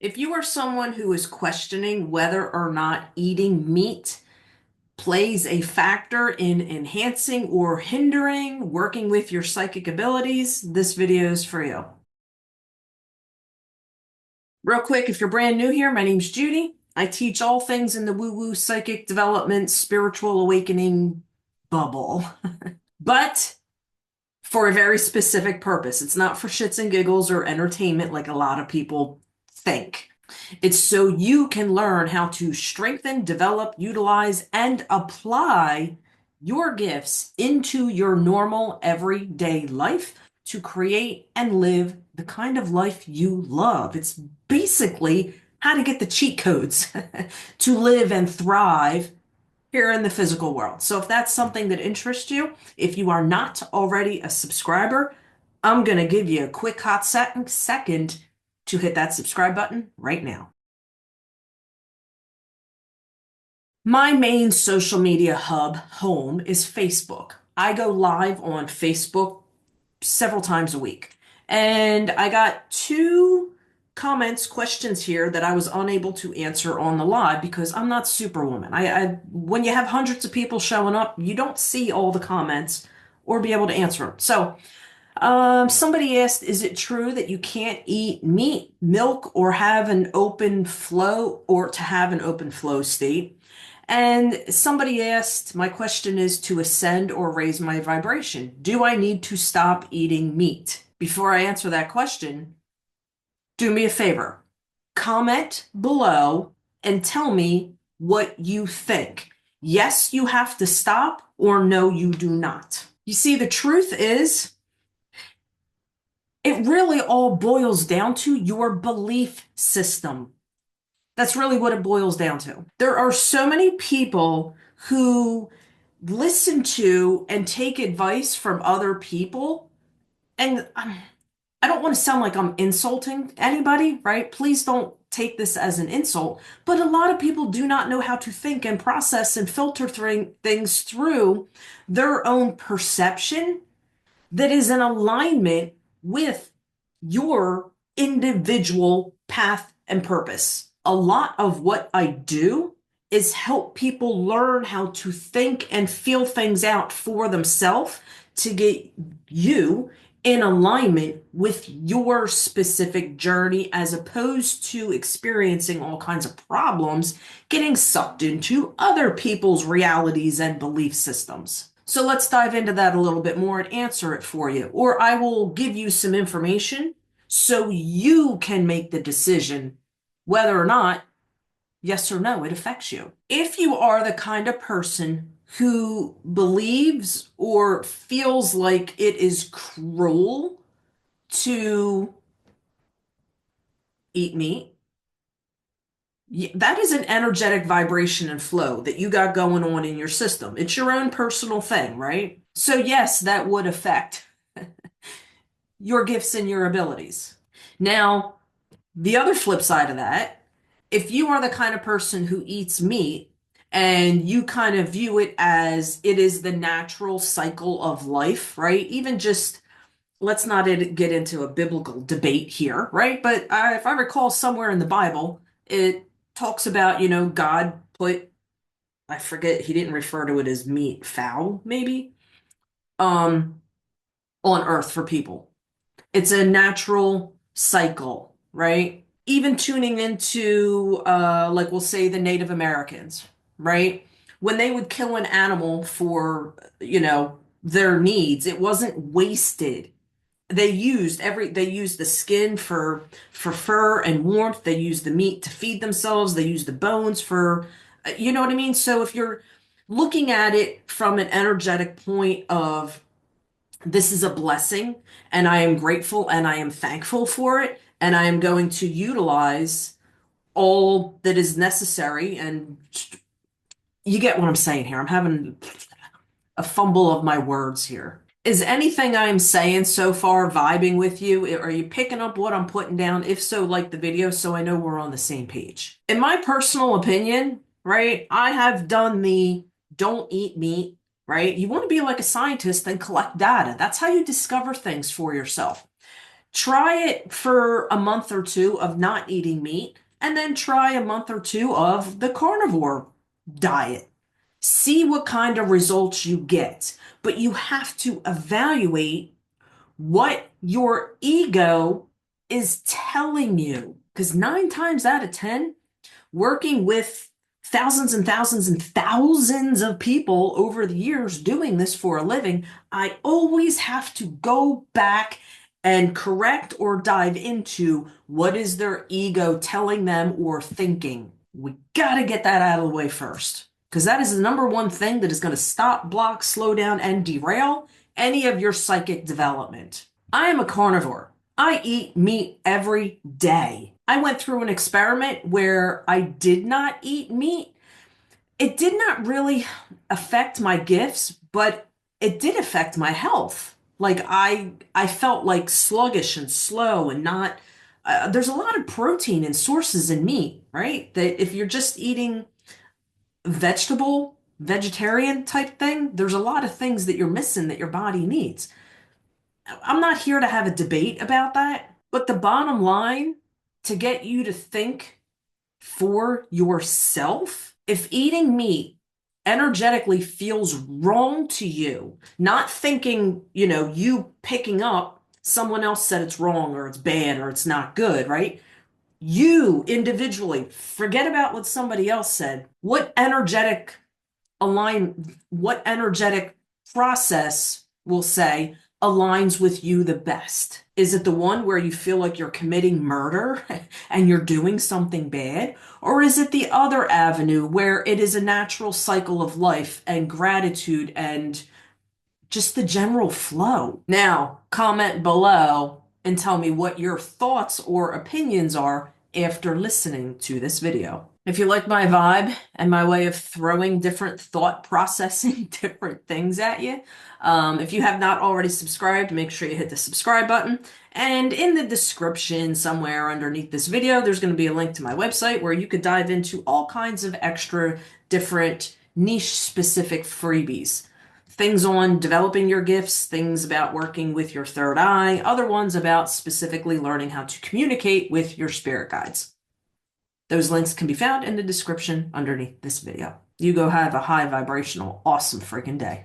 If you are someone who is questioning whether or not eating meat plays a factor in enhancing or hindering working with your psychic abilities, this video is for you. Real quick, if you're brand new here, my name's Judy. I teach all things in the woo-woo psychic development, spiritual awakening bubble, but for a very specific purpose. It's not for shits and giggles or entertainment like a lot of people think. It's so you can learn how to strengthen, develop, utilize, and apply your gifts into your normal everyday life to create and live the kind of life you love. It's basically how to get the cheat codes to live and thrive here in the physical world. So if that's something that interests you, if you are not already a subscriber, I'm going to give you a quick hot second to hit that subscribe button right now. My main social media hub home is Facebook. I go live on Facebook several times a week. And I got two questions here that I was unable to answer on the live because I'm not Superwoman. When you have hundreds of people showing up, you don't see all the comments or be able to answer them. So, somebody asked, is it true that you can't eat meat, milk, or have an open flow or to have an open flow state? And somebody asked, my question is to ascend or raise my vibration. Do I need to stop eating meat? Before I answer that question, do me a favor. Comment below and tell me what you think. Yes, you have to stop, or no, you do not. You see, the truth is, it really all boils down to your belief system. That's really what it boils down to. There are so many people who listen to and take advice from other people. And I don't want to sound like I'm insulting anybody, right? Please don't take this as an insult. But a lot of people do not know how to think and process and filter things through their own perception that is in alignment with your individual path and purpose. A lot of what I do is help people learn how to think and feel things out for themselves to get you in alignment with your specific journey as opposed to experiencing all kinds of problems, getting sucked into other people's realities and belief systems. So let's dive into that a little bit more and answer it for you. Or I will give you some information so you can make the decision whether or not, yes or no, it affects you. If you are the kind of person who believes or feels like it is cruel to eat meat, that is an energetic vibration and flow that you got going on in your system. It's your own personal thing, right? So yes, that would affect your gifts and your abilities. Now, the other flip side of that, if you are the kind of person who eats meat and you kind of view it as it is the natural cycle of life, right? Even just, let's not get into a biblical debate here, right? But if I recall somewhere in the Bible, it talks about, God put, I forget, he didn't refer to it as meat, fowl, maybe, um, on earth for people. It's a natural cycle, right? Even tuning into, like we'll say the Native Americans, right? When they would kill an animal for, their needs, it wasn't wasted. They used the skin for fur and warmth. They used the meat to feed themselves. They used the bones for, you know what I mean? So if you're looking at it from an energetic point of this is a blessing and I am grateful and I am thankful for it and I am going to utilize all that is necessary, and you get what I'm saying here. I'm having a fumble of my words here. Is anything I'm saying so far vibing with you? Are you picking up what I'm putting down? If so, like the video so I know we're on the same page. In my personal opinion, right, I have done the don't eat meat, right? You want to be like a scientist and collect data. That's how you discover things for yourself. Try it for a month or two of not eating meat, and then try a month or two of the carnivore diet. See what kind of results you get. But you have to evaluate what your ego is telling you. Because 9 times out of 10, working with thousands and thousands and thousands of people over the years doing this for a living, I always have to go back and correct or dive into what is their ego telling them or thinking. We got to get that out of the way first, because that is the number one thing that is going to stop, block, slow down, and derail any of your psychic development. I am a carnivore. I eat meat every day. I went through an experiment where I did not eat meat. It did not really affect my gifts, but it did affect my health. Like I felt like sluggish and slow and not there's a lot of protein and sources in meat, right? That if you're just eating vegetarian type thing, there's a lot of things that you're missing that your body needs. I'm not here to have a debate about that, but the bottom line, to get you to think for yourself, if eating meat energetically feels wrong to you, not thinking, you picking up someone else said it's wrong or it's bad or it's not good, right? You individually, forget about what somebody else said. What energetic process will say aligns with you the best? Is it the one where you feel like you're committing murder and you're doing something bad? Or is it the other avenue where it is a natural cycle of life and gratitude and just the general flow? Now, comment below and tell me what your thoughts or opinions are after listening to this video. If you like my vibe and my way of throwing different thought processing, different things at you, if you have not already subscribed, make sure you hit the subscribe button. And in the description somewhere underneath this video, there's going to be a link to my website where you could dive into all kinds of extra different niche specific freebies. Things on developing your gifts, things about working with your third eye, other ones about specifically learning how to communicate with your spirit guides. Those links can be found in the description underneath this video. You go have a high vibrational, awesome freaking day.